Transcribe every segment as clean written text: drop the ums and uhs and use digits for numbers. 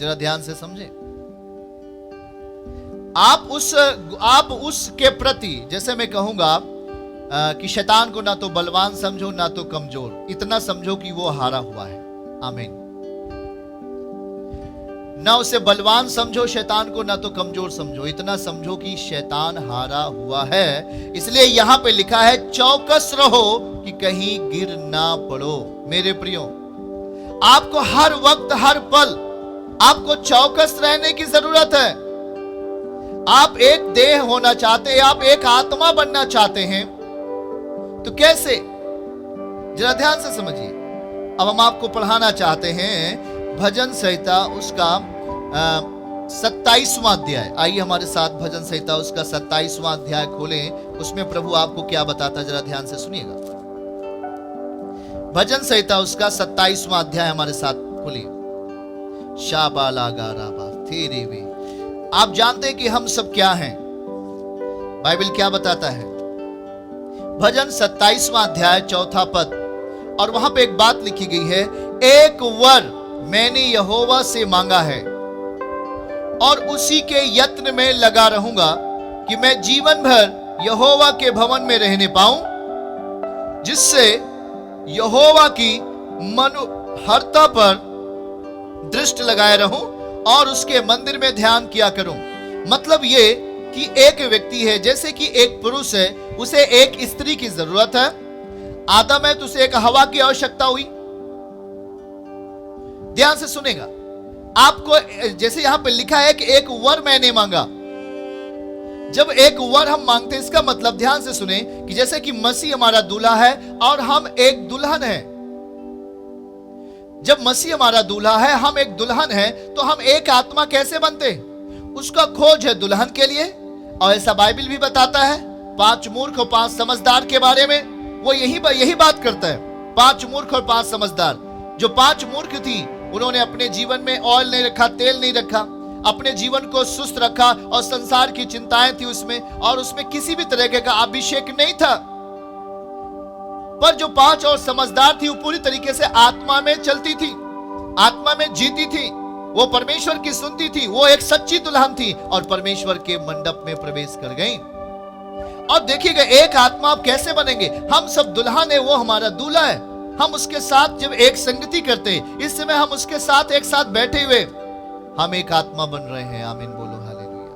जरा ध्यान से समझें। आप उसके प्रति, जैसे मैं कहूंगा कि शैतान को ना तो बलवान समझो ना तो कमजोर, इतना समझो कि वो हारा हुआ है। आमीन। ना उसे बलवान समझो शैतान को, ना तो कमजोर समझो, इतना समझो कि शैतान हारा हुआ है। इसलिए यहां पे लिखा है चौकस रहो कि कहीं गिर ना पड़ो। मेरे प्रियो, आपको हर वक्त हर पल आपको चौकस रहने की जरूरत है। आप एक देह होना चाहते हैं, आप एक आत्मा बनना चाहते हैं, तो कैसे? जरा ध्यान से समझिए। अब हम आपको पढ़ाना चाहते हैं भजन संहिता उसका 27वां अध्याय। आइए हमारे साथ भजन संहिता उसका 27वां अध्याय खोलें। उसमें प्रभु आपको क्या बताता है, जरा ध्यान से सुनिएगा। भजन संहिता उसका 27वां अध्याय हमारे साथ खोलिए। शाबाला गाराबा तेरे वे। आप जानते हैं कि हम सब क्या हैं? बाइबल क्या बताता है? भजन 27वां अध्याय 4 पद, और वहां पे एक बात लिखी गई है, एक वर मैंने यहोवा से मांगा है और उसी के यत्न में लगा रहूंगा कि मैं जीवन भर यहोवा के भवन में रहने पाऊं, जिससे यहोवा की मनोहरता पर दृष्टि लगाए रहूं और उसके मंदिर में ध्यान किया करूं। मतलब ये कि एक व्यक्ति है, जैसे कि एक पुरुष है, उसे एक स्त्री की जरूरत है। आदम है तो उसे एक हवा की आवश्यकता हुई। ध्यान से सुनेगा। आपको जैसे यहां पे लिखा है कि एक वर मैंने मांगा। जब एक वर हम मांगते हैं, इसका मतलब ध्यान से सुने कि जैसे कि मसीह हमारा दूल्हा है और हम एक दुल्हन है। जब मसीह हमारा दूल्हा है, हम एक दुल्हन है, तो हम एक आत्मा कैसे बनते? उसका खोज है दुल्हन के लिए, और ऐसा बाइबल भी बताता है 5 मूर्ख और 5 समझदार के बारे में। वो यही बात करता है। 5 मूर्ख और 5 समझदार। जो 5 मूर्ख थी, उन्होंने अपने जीवन में ऑयल नहीं रखा, तेल नहीं रखा, अपने जीवन को सुस्त रखा और संसार की चिंताएं थी उसमें, और उसमें किसी भी तरह का अभिषेक नहीं था। पर जो 5 और समझदार थी, वो पूरी तरीके से आत्मा में चलती थी, आत्मा में जीती थी, वो परमेश्वर की सुनती थी, वो एक सच्ची दुल्हन थी और परमेश्वर के मंडप में प्रवेश कर गई। और देखिएगा, एक आत्मा आप कैसे बनेंगे? हम सब दुल्हन है, वो हमारा दूल्हा है। हम उसके साथ जब एक संगति करते हैं, इस समय हम उसके साथ एक साथ बैठे हुए हम एक आत्मा बन रहे हैं। आमीन बोलो, हालेलुया।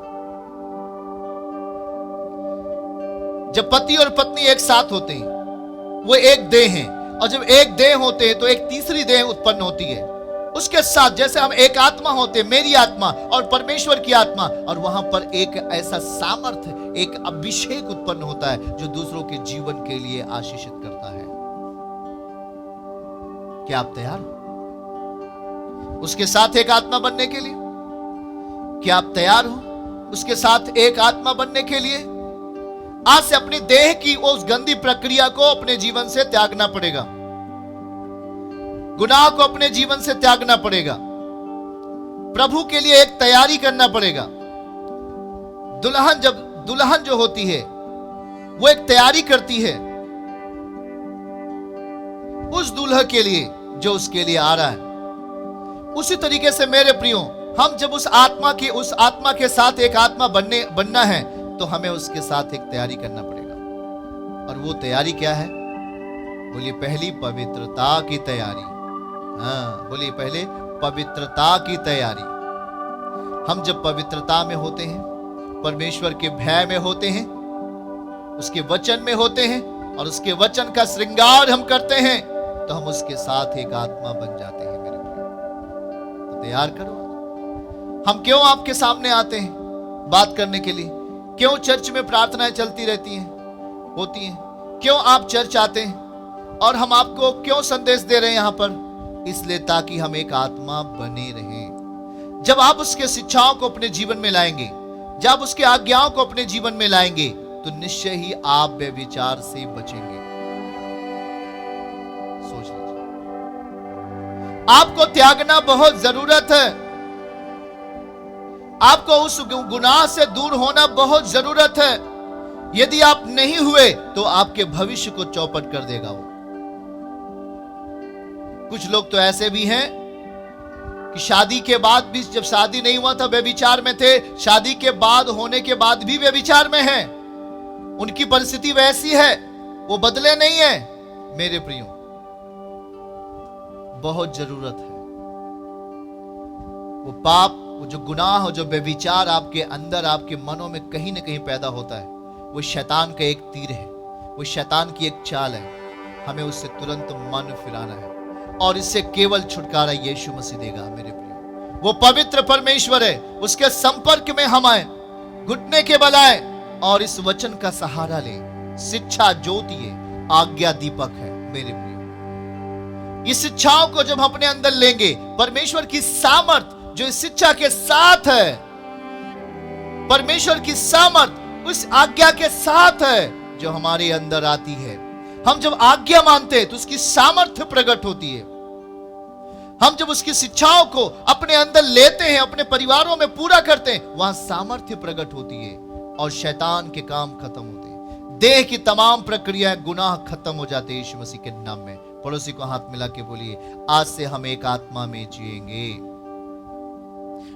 जब पति और पत्नी एक साथ होते हैं, वो एक देह हैं, और जब एक देह होते हैं तो एक तीसरी देह उत्पन्न होती है उसके साथ। जैसे हम एक आत्मा होते, मेरी आत्मा और परमेश्वर की आत्मा, और वहां पर एक ऐसा सामर्थ्य, एक अभिषेक उत्पन्न होता है जो दूसरों के जीवन के लिए आशीषित करता है। क्या आप तैयार हो उसके साथ एक आत्मा बनने के लिए? क्या आप तैयार हो उसके साथ एक आत्मा बनने के लिए? आज से अपनी देह की उस गंदी प्रक्रिया को अपने जीवन से त्यागना पड़ेगा। गुनाह को अपने जीवन से त्यागना पड़ेगा। प्रभु के लिए एक तैयारी करना पड़ेगा। दुल्हन जो होती है, वो एक तैयारी करती है उस दूल्हे के लिए जो उसके लिए आ रहा है। उसी तरीके से मेरे प्रियो, हम जब उस आत्मा के साथ एक आत्मा बनना है, तो हमें उसके साथ एक तैयारी करना पड़ेगा। और वो तैयारी क्या है? बोलिए, पहली पवित्रता की तैयारी। हाँ, बोलिए, पहले पवित्रता की तैयारी। हम जब पवित्रता में होते हैं, परमेश्वर के भय में होते हैं, उसके वचन में होते हैं, और उसके वचन का श्रृंगार हम करते हैं, तो हम उसके साथ एक आत्मा बन जाते हैं। मेरे भाई, तो तैयार करो। हम क्यों आपके सामने आते हैं बात करने के लिए? क्यों चर्च में प्रार्थनाएं चलती रहती हैं, होती हैं? क्यों आप चर्च आते हैं? और हम आपको क्यों संदेश दे रहे हैं यहां पर? इसलिए ताकि हम एक आत्मा बने रहें। जब आप उसके शिक्षाओं को अपने जीवन में लाएंगे, जब उसके आज्ञाओं को अपने जीवन में लाएंगे, तो निश्चय ही आप व्यभिचार से बचेंगे। सोच लीजिए, आपको त्यागना बहुत जरूरत है। आपको उस गुनाह से दूर होना बहुत जरूरत है। यदि आप नहीं हुए तो आपके भविष्य को चौपट कर देगा वो। कुछ लोग तो ऐसे भी हैं कि शादी के बाद भी, जब शादी नहीं हुआ था व्यभिचार में थे, शादी के बाद होने के बाद भी व्यभिचार में हैं। उनकी परिस्थिति वैसी है, वो बदले नहीं है। मेरे प्रियो, बहुत जरूरत है। वो पाप, वो जो गुनाह, जो व्यभिचार आपके अंदर, आपके मनों में कहीं ना कहीं पैदा होता है, वो शैतान का एक तीर है, वो शैतान की एक चाल है। हमें उससे तुरंत मन फिराना है और इससे केवल छुटकारा यीशु मसीह देगा। मेरे प्रियो, वो पवित्र परमेश्वर है, उसके संपर्क में हम आए, घुटने के बल आए और इस वचन का सहारा ले। शिक्षा ज्योति है, आज्ञा दीपक है। मेरे प्रियो, इस शिक्षाओं को जब हम अपने अंदर लेंगे, परमेश्वर की सामर्थ जो इस शिक्षा के साथ है, परमेश्वर की सामर्थ उस आज्ञा के साथ है जो हमारे अंदर आती है। हम जब आज्ञा मानते हैं तो उसकी सामर्थ्य प्रकट होती है। हम जब उसकी शिक्षाओं को अपने अंदर लेते हैं, अपने परिवारों में पूरा करते हैं, वहां सामर्थ्य प्रकट होती है और शैतान के काम खत्म होते हैं। देह की तमाम प्रक्रियाएं, गुनाह खत्म हो जाते हैं यीशु मसीह के नाम में। पड़ोसी को हाथ मिला के बोलिए, आज से हम एक आत्मा में जिएंगे।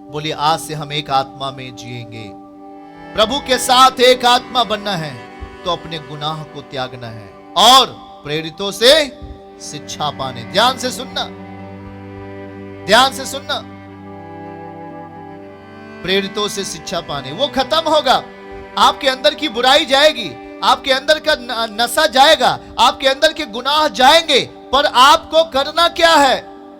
बोलिए, आज से हम एक आत्मा में जिएंगे। प्रभु के साथ एक आत्मा बनना है तो अपने गुनाह को त्यागना है और प्रेरितों से शिक्षा पाने। ध्यान से सुनना, ध्यान से सुनना। प्रेरितों से शिक्षा पाने, वो खत्म होगा। आपके अंदर की बुराई जाएगी, आपके अंदर का नशा जाएगा, आपके अंदर के गुनाह जाएंगे, पर आपको करना क्या है,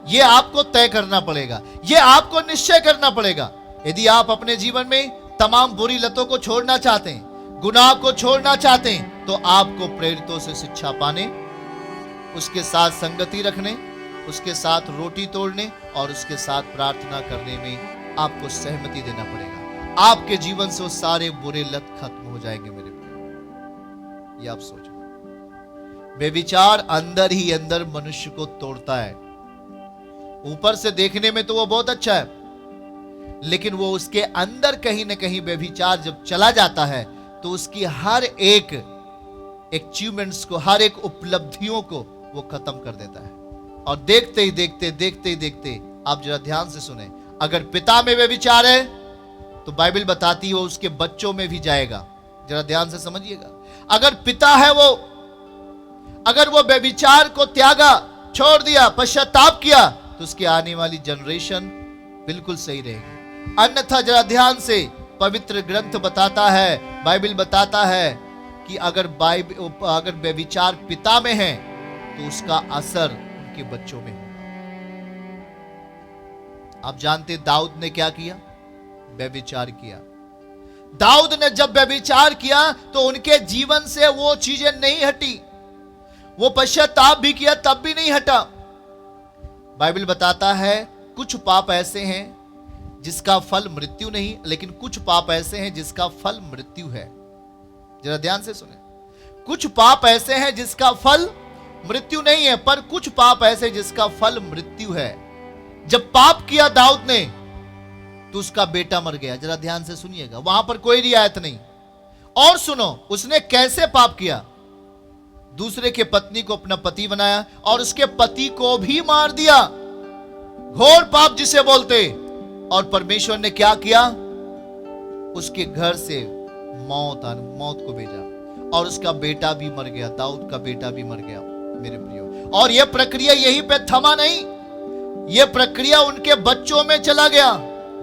यह आपको तय करना पड़ेगा, यह आपको निश्चय करना पड़ेगा। यदि आप अपने जीवन में तमाम बुरी लतों को छोड़ना चाहते हैं, गुनाह को छोड़ना चाहते हैं, तो आपको प्रेरितों से शिक्षा पाने, उसके साथ संगति रखने, उसके साथ रोटी तोड़ने और उसके साथ प्रार्थना करने में आपको सहमति देना पड़ेगा। आपके जीवन से वो सारे बुरे लत खत्म हो जाएंगे। मेरे प्रिय, ये आप सोचो, बेविचार अंदर ही अंदर मनुष्य को तोड़ता है। ऊपर से देखने में तो वो बहुत अच्छा है, लेकिन वो उसके अंदर कहीं ना कहीं बेविचार जब चला जाता है तो उसकी हर एक अचीवमेंट्स को, हर एक उपलब्धियों को वो खत्म कर देता है। और देखते ही देखते आप जरा ध्यान से सुने, अगर पिता में व्यभिचार है तो बाइबल बताती है वो उसके बच्चों में भी जाएगा। जरा ध्यान से समझिएगा, अगर पिता है वो, अगर वो व्यभिचार को त्यागा, छोड़ दिया, पश्चाताप किया, तो उसकी आने वाली जनरेशन बिल्कुल सही रहेगी। अन्यथा जरा ध्यान से, पवित्र ग्रंथ बताता है, बाइबल बताता है कि अगर व्यभिचार पिता में है तो उसका असर उनके बच्चों में होगा। आप जानते दाऊद ने क्या किया? व्यभिचार किया। दाऊद ने जब व्यभिचार किया तो उनके जीवन से वो चीजें नहीं हटी, वो पश्चाताप भी किया तब भी नहीं हटा। बाइबल बताता है कुछ पाप ऐसे हैं जिसका फल मृत्यु नहीं, लेकिन कुछ पाप ऐसे हैं जिसका फल मृत्यु है। जरा ध्यान से सुने, कुछ पाप ऐसे हैं जिसका फल मृत्यु नहीं है, पर कुछ पाप ऐसे जिसका फल मृत्यु है। जब पाप किया दाऊद ने तो उसका बेटा मर गया। जरा ध्यान से सुनिएगा, वहां पर कोई रियायत नहीं। और सुनो, उसने कैसे पाप किया? दूसरे के पत्नी को अपना पति बनाया और उसके पति को भी मार दिया। घोर पाप जिसे बोलते। और परमेश्वर ने क्या किया? उसके घर से मौत को भेजा और उसका बेटा भी मर गया, दाऊद का बेटा भी मर गया। मेरे प्रियो, और यह प्रक्रिया यहीं पे थमा नहीं, यह प्रक्रिया उनके बच्चों में चला गया,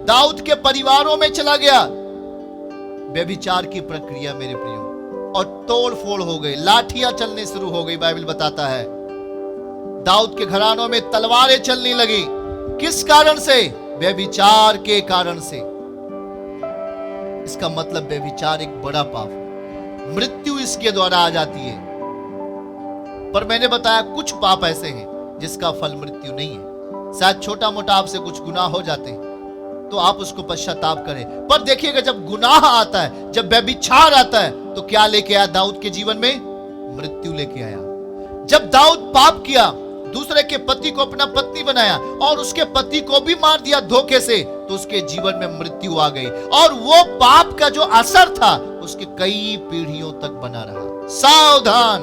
दाऊद के परिवारों में चला गया। व्यभिचार की प्रक्रिया मेरे प्रियो, और तोड़ फोड़ हो गई, लाठियां चलने शुरू हो गई। बाइबल बताता है दाऊद के घरानों में तलवारें चलने लगी। किस कारण से? व्यभिचार के कारण से। इसका मतलब व्यभिचार एक बड़ा पाप है, मृत्यु इसके द्वारा आ जाती है। पर मैंने बताया कुछ पाप ऐसे हैं जिसका फल मृत्यु नहीं है। शायद छोटा मोटा आपसे कुछ गुनाह हो जाते हैं तो आप उसको पश्चाताप करें, पर देखिएगा जब गुनाह आता है, जब व्यभिचार आता है, तो क्या लेके आया दाऊद के जीवन में? मृत्यु लेके आया। जब दाऊद पाप किया, दूसरे के पति को अपना पत्नी बनाया और उसके पति को भी मार दिया धोखे से, तो उसके जीवन में मृत्यु आ गई और वो पाप का जो असर था उसके कई पीढ़ियों तक बना रहा। सावधान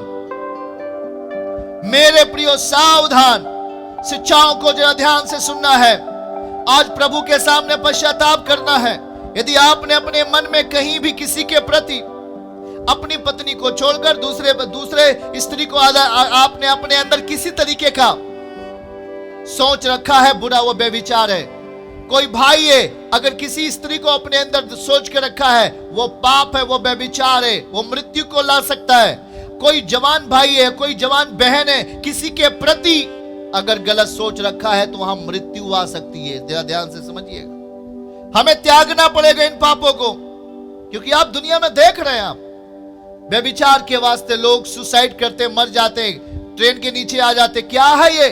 मेरे प्रियो, सावधान। शिक्षाओं को जरा ध्यान से सुनना है। आज प्रभु के सामने पश्चाताप करना है। यदि आपने अपने मन में कहीं भी किसी के प्रति, अपनी पत्नी को छोड़कर दूसरे स्त्री को आपने अपने अंदर किसी तरीके का सोच रखा है, बुरा, वो व्यभिचार है। कोई भाई है, अगर किसी स्त्री को अपने अंदर सोच के रखा है, वो पाप है, वो व्यभिचार है, वो मृत्यु को ला सकता है। कोई जवान भाई है, कोई जवान बहन है, किसी के प्रति अगर गलत सोच रखा है तो वहां मृत्यु आ सकती है। जरा ध्यान से समझिएगा। हमें त्यागना पड़ेगा इन पापों को, क्योंकि आप दुनिया में देख रहे हैं, आप व्यभिचार के वास्ते लोग सुसाइड करते, मर जाते, ट्रेन के नीचे आ जाते। क्या है ये?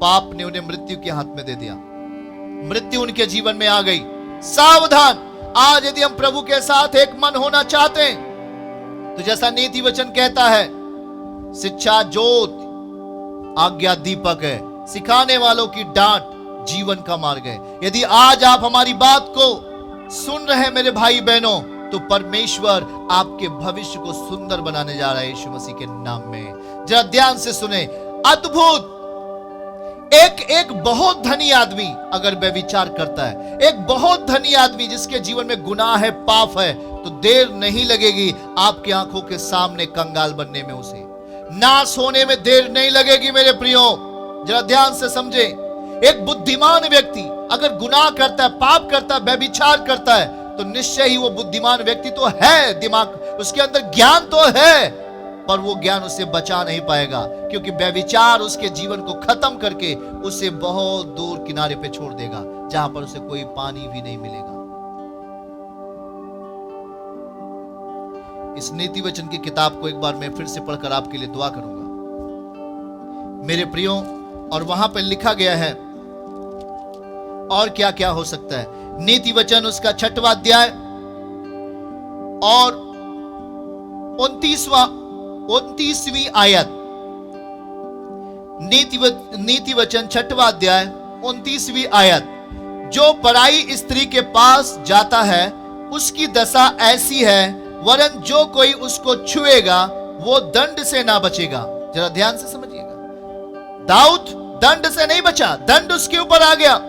पाप ने उन्हें मृत्यु के हाथ में दे दिया, मृत्यु उनके जीवन में आ गई। सावधान! आज यदि हम प्रभु के साथ एक मन होना चाहते हैं तो जैसा नीति वचन कहता है, शिक्षा ज्योत, आज्ञा दीपक है, सिखाने वालों की डांट जीवन का मार्ग है। यदि आज आप हमारी बात को सुन रहे हैं मेरे भाई बहनों, तो परमेश्वर आपके भविष्य को सुंदर बनाने जा रहा है यीशु मसीह के नाम में। जरा ध्यान से सुने। अद्भुत! एक बहुत धनी आदमी अगर व्यभिचार करता है, एक बहुत धनी आदमी जिसके जीवन में गुनाह है, पाप है, तो देर नहीं लगेगी आपकी आंखों के सामने कंगाल बनने में, उसे नाश होने में देर नहीं लगेगी। मेरे प्रियो, जरा ध्यान से समझे। एक बुद्धिमान व्यक्ति अगर गुनाह करता है, पाप करता है, व्यभिचार करता है, तो निश्चय ही वो बुद्धिमान व्यक्ति तो है, दिमाग उसके अंदर ज्ञान तो है, पर वो ज्ञान उसे बचा नहीं पाएगा, क्योंकि व्यभिचार उसके जीवन को खत्म करके उसे बहुत दूर किनारे पे छोड़ देगा, जहां पर उसे कोई पानी भी नहीं मिलेगा। इस नीति वचन की किताब को एक बार मैं फिर से पढ़कर आपके लिए दुआ करूंगा मेरे प्रियो। और वहां पर लिखा गया है और क्या क्या हो सकता है। नीति वचन उसका 6वां अध्याय और 29वीं आयत। नीति वचन 6वां अध्याय 29वीं आयत। जो पराई स्त्री के पास जाता है उसकी दशा ऐसी है, वरन जो कोई उसको छुएगा वो दंड से ना बचेगा। जरा ध्यान से समझिएगा। दाऊद दंड से नहीं बचा, दंड उसके ऊपर आ गया,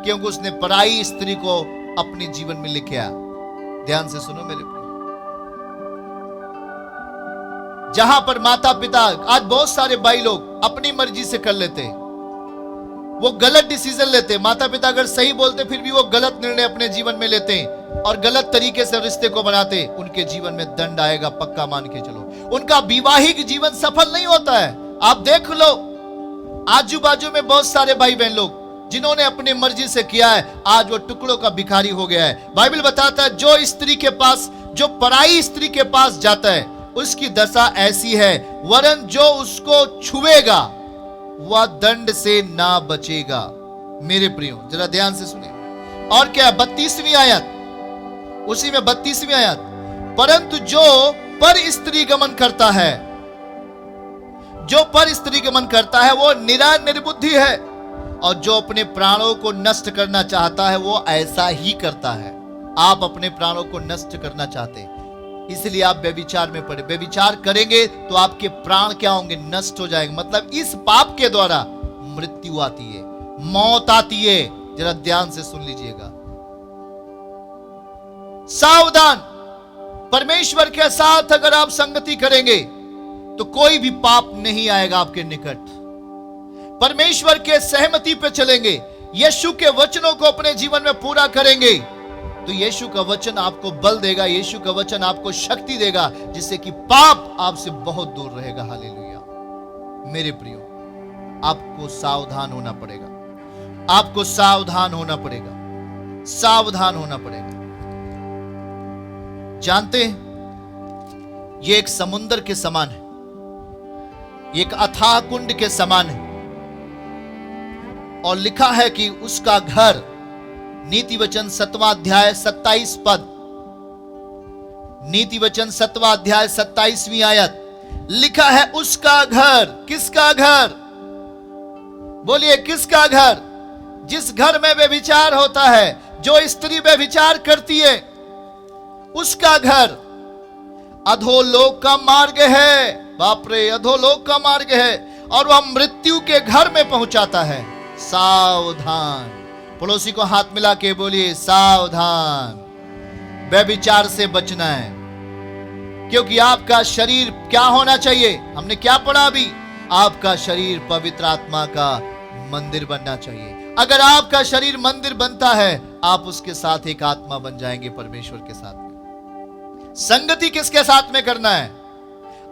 क्योंकि उसने पराई स्त्री को अपने जीवन में लेके आया। ध्यान से सुनो मेरे प्रिय। जहां पर माता पिता, आज बहुत सारे भाई लोग अपनी मर्जी से कर लेते हैं, वो गलत डिसीजन लेते हैं। माता पिता अगर सही बोलते फिर भी वो गलत निर्णय अपने जीवन में लेते हैं और गलत तरीके से रिश्ते को बनाते। उनके जीवन में दंड आएगा, पक्का मान के चलो। उनका वैवाहिक जीवन सफल नहीं होता है। आप देख लो, आजू बाजू में बहुत सारे भाई बहन लोग जिन्होंने अपनी मर्जी से किया है, आज वो टुकड़ों का भिखारी हो गया है। बाइबल बताता है जो स्त्री के पास, जो पराई स्त्री के पास जाता है उसकी दशा ऐसी है, वरन जो उसको छुएगा वह दंड से ना बचेगा। मेरे प्रियो जरा ध्यान से सुने। और क्या 32वीं आयत, उसी में 32वीं आयत। परंतु जो पर स्त्री गमन करता है, जो पर स्त्री गमन करता है वो निर्बुद्धि है, और जो अपने प्राणों को नष्ट करना चाहता है वो ऐसा ही करता है। आप अपने प्राणों को नष्ट करना चाहते हैं, इसलिए आप व्यभिचार में पड़े। व्यभिचार करेंगे तो आपके प्राण क्या होंगे? नष्ट हो जाएंगे। मतलब इस पाप के द्वारा मृत्यु आती है, मौत आती है। जरा ध्यान से सुन लीजिएगा। सावधान! परमेश्वर के साथ अगर आप संगति करेंगे तो कोई भी पाप नहीं आएगा आपके निकट। परमेश्वर के सहमति पे चलेंगे, यीशु के वचनों को अपने जीवन में पूरा करेंगे, तो यीशु का वचन आपको बल देगा, यीशु का वचन आपको शक्ति देगा, जिससे कि पाप आपसे बहुत दूर रहेगा। हालेलुया। मेरे प्रियो, आपको सावधान होना पड़ेगा, आपको सावधान होना पड़ेगा, सावधान होना पड़ेगा। जानते हैं, ये एक समुद्र के समान है, एक अथाह कुंड के समान है, और लिखा है कि उसका घर, नीति वचन 7वां अध्याय 27 पद, नीति वचन 7वां अध्याय 27वीं आयत, लिखा है उसका घर। किसका घर? बोलिए किसका घर? जिस घर में व्यभिचार होता है, जो स्त्री व्यभिचार करती है, उसका घर अधोलोक का मार्ग है। बाप रे, अधोलोक का मार्ग है, और वह मृत्यु के घर में पहुंचाता है। सावधान! पड़ोसी को हाथ मिला के बोलिए सावधान, व्यभिचार से बचना है। क्योंकि आपका शरीर क्या होना चाहिए, हमने क्या पढ़ा अभी, आपका शरीर पवित्र आत्मा का मंदिर बनना चाहिए। अगर आपका शरीर मंदिर बनता है, आप उसके साथ एक आत्मा बन जाएंगे परमेश्वर के साथ में। संगति किसके साथ में करना है?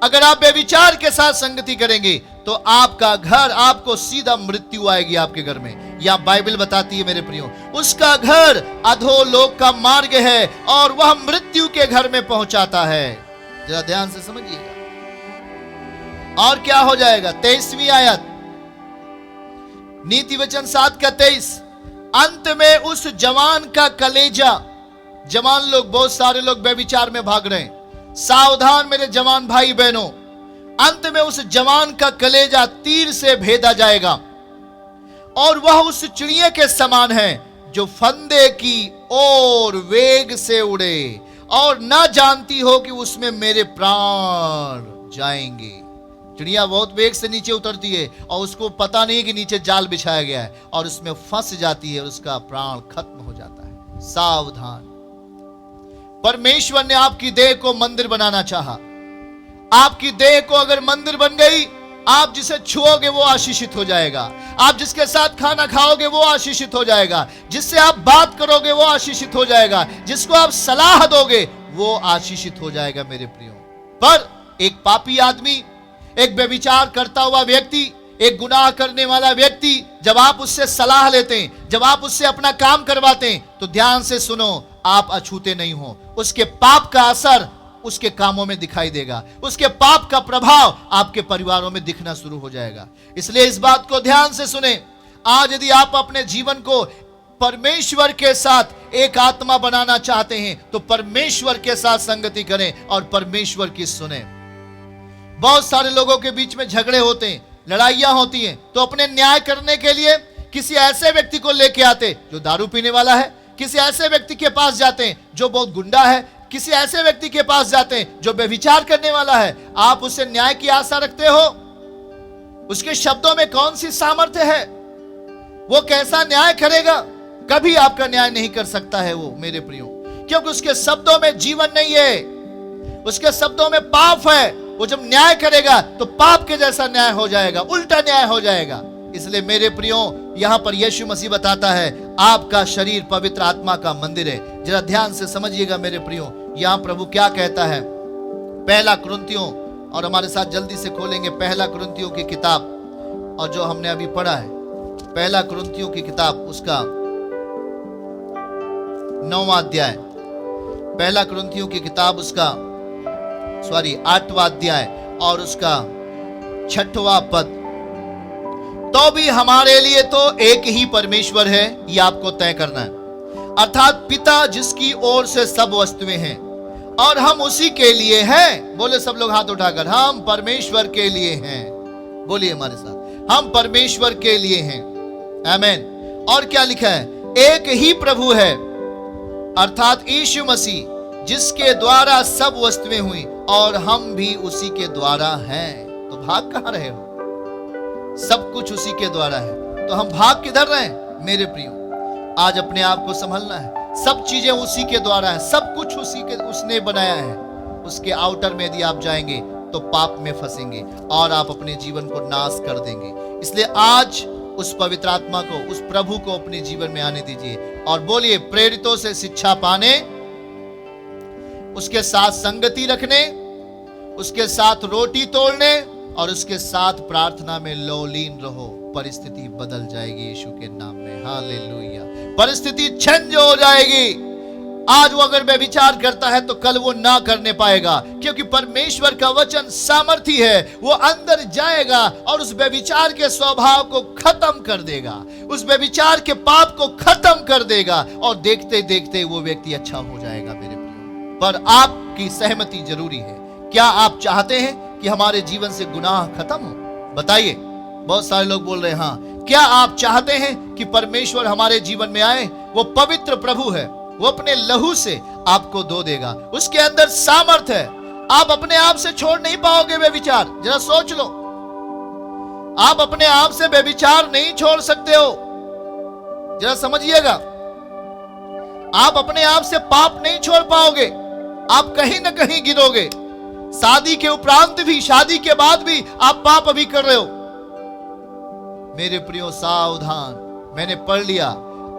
अगर आप व्यभिचार के साथ संगति करेंगे तो आपका घर, आपको सीधा मृत्यु आएगी आपके घर में। यह बाइबल बताती है मेरे प्रियो, उसका घर अधोलोक का मार्ग है और वह मृत्यु के घर में पहुंचाता है। जरा ध्यान से समझिएगा। और क्या हो जाएगा? 23वीं आयत, नीति वचन 7 का 23, अंत में उस जवान का कलेजा, जवान लोग, बहुत सारे लोग व्यभिचार में भाग रहे हैं, सावधान मेरे जवान भाई बहनों, अंत में उस जवान का कलेजा तीर से भेदा जाएगा और वह उस चिड़िया के समान है जो फंदे की ओर वेग से उड़े और ना जानती हो कि उसमें मेरे प्राण जाएंगे। चिड़िया बहुत वेग से नीचे उतरती है और उसको पता नहीं कि नीचे जाल बिछाया गया है और उसमें फंस जाती है और उसका प्राण खत्म हो जाता है। सावधान। परमेश्वर ने आपकी देह को मंदिर बनाना चाहा। आपकी देह को अगर मंदिर बन गई, आप जिसे छुओगे वो आशीषित हो जाएगा, आप जिसके साथ खाना खाओगे वो आशीषित हो जाएगा, जिससे आप बात करोगे वो आशीषित हो जाएगा, जिसको आप सलाह दोगे वो आशीषित हो जाएगा मेरे प्रियो। पर एक पापी आदमी, एक व्यभिचार करता हुआ व्यक्ति, एक गुनाह करने वाला व्यक्ति, जब आप उससे सलाह लेते हैं, जब आप उससे अपना काम करवाते हैं, तो ध्यान से सुनो, आप अछूते नहीं हो। उसके पाप का असर उसके कामों में दिखाई देगा, उसके पाप का प्रभाव आपके परिवारों में दिखना शुरू हो जाएगा। इसलिए इस बात को ध्यान से सुने। आज यदि आप अपने जीवन को परमेश्वर के साथ एक आत्मा बनाना चाहते हैं तो परमेश्वर के साथ संगति करें और परमेश्वर की सुने। बहुत सारे लोगों के बीच में झगड़े होते हैं, लड़ाइयां होती हैं, तो अपने न्याय करने के लिए किसी ऐसे व्यक्ति को लेके आते जो दारू पीने वाला है, किसी ऐसे व्यक्ति के पास जाते हैं जो बहुत गुंडा है, किसी ऐसे व्यक्ति के पास जाते हैं जो व्यभिचार करने वाला है। आप उससे न्याय की आशा रखते हो? उसके शब्दों में कौन सी सामर्थ्य है? वो कैसा न्याय करेगा? कभी आपका न्याय नहीं कर सकता है वो मेरे प्रियो, क्योंकि उसके शब्दों में जीवन नहीं है, उसके शब्दों में पाप है। वो जब न्याय करेगा तो पाप के जैसा न्याय हो जाएगा, उल्टा न्याय हो जाएगा। इसलिए मेरे प्रियो, यहां पर यीशु मसीह बताता है आपका शरीर पवित्र आत्मा का मंदिर है। जरा ध्यान से समझिएगा मेरे प्रियो, यहां प्रभु क्या कहता है। पहला कुरिन्थियों, और हमारे साथ जल्दी से खोलेंगे पहला कुरिन्थियों की किताब, और जो हमने अभी पढ़ा है पहला कुरिन्थियों की किताब, उसका 9वां अध्याय, पहला कुरिन्थियों की किताब उसका 8वां अध्याय और उसका 6वां पद। तो भी हमारे लिए तो एक ही परमेश्वर है, यह आपको तय करना है, अर्थात पिता जिसकी ओर से सब वस्तुएं हैं और हम उसी के लिए हैं। बोले सब लोग हाथ उठाकर, हम परमेश्वर के लिए हैं। बोलिए हमारे साथ, हम परमेश्वर के लिए हैं। आमीन। और क्या लिखा है? एक ही प्रभु है, अर्थात यीशु मसीह, जिसके द्वारा सब वस्तुएं हुई और हम भी उसी के द्वारा हैं। तो भाग कहां रहे हो? सब कुछ उसी के द्वारा है, तो हम भाग किधर रहे हैं मेरे प्रियो? आज अपने आप को संभलना है। सब चीजें उसी के द्वारा है, सब कुछ उसने बनाया है। उसके आउटर में यदि आप जाएंगे तो पाप में फंसेंगे और आप अपने जीवन को नाश कर देंगे। इसलिए आज उस पवित्र आत्मा को, उस प्रभु को अपने जीवन में आने दीजिए और बोलिए, प्रेरितों से शिक्षा पाने, उसके साथ संगति रखने, उसके साथ रोटी तोड़ने और उसके साथ प्रार्थना में लौलीन रहो। परिस्थिति बदल जाएगी यीशु के नाम में। हालेलुया। परिस्थिति चेंज हो जाएगी। आज वो अगर व्यभिचार करता है तो कल वो ना करने पाएगा, क्योंकि परमेश्वर का वचन सामर्थी है। वो अंदर जाएगा और उस व्यभिचार के स्वभाव को खत्म कर देगा, उस व्यभिचार के पाप को खत्म कर देगा और देखते देखते वो व्यक्ति अच्छा हो जाएगा मेरे प्रियो। पर आपकी सहमति जरूरी है। क्या आप चाहते हैं कि हमारे जीवन से गुनाह खत्म हो? बताइए। बहुत सारे लोग बोल रहे हैं हाँ। क्या आप चाहते हैं कि परमेश्वर हमारे जीवन में आए? वो पवित्र प्रभु है, वो अपने लहू से आपको धो देगा, उसके अंदर सामर्थ है। आप अपने आप से छोड़ नहीं पाओगे व्यभिचार। जरा सोच लो, आप अपने आप से व्यभिचार नहीं छोड़ सकते हो। जरा समझिएगा, आप अपने आप से पाप नहीं छोड़ पाओगे, आप कहीं ना कहीं गिरोगे। शादी के उपरांत भी, शादी के बाद भी आप पाप अभी कर रहे हो। मेरे प्रियो सावधान, मैंने पढ़ लिया,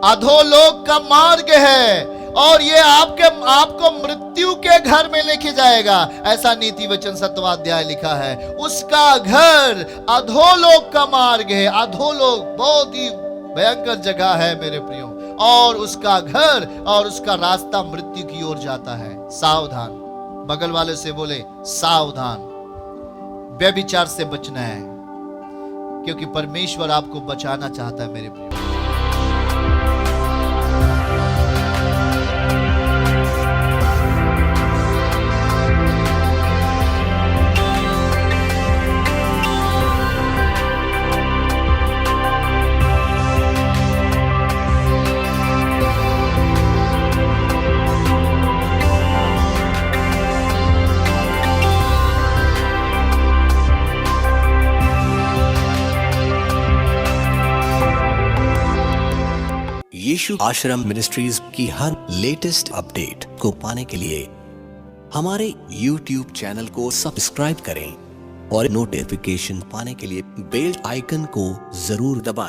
अधोलोक का मार्ग है और ये आपको मृत्यु के घर में लेके जाएगा, ऐसा नीति वचन 7वां अध्याय लिखा है। उसका घर अधोलोक का मार्ग है। अधोलोक बहुत ही भयंकर जगह है मेरे प्रियो, और उसका घर और उसका रास्ता मृत्यु की ओर जाता है। सावधान, बगल वाले से बोले सावधान, व्यभिचार से बचना है, क्योंकि परमेश्वर आपको बचाना चाहता है मेरे प्रियो। यीशु आश्रम मिनिस्ट्रीज की हर लेटेस्ट अपडेट को पाने के लिए हमारे YouTube चैनल को सब्सक्राइब करें और नोटिफिकेशन पाने के लिए बेल आइकन को जरूर दबाएं।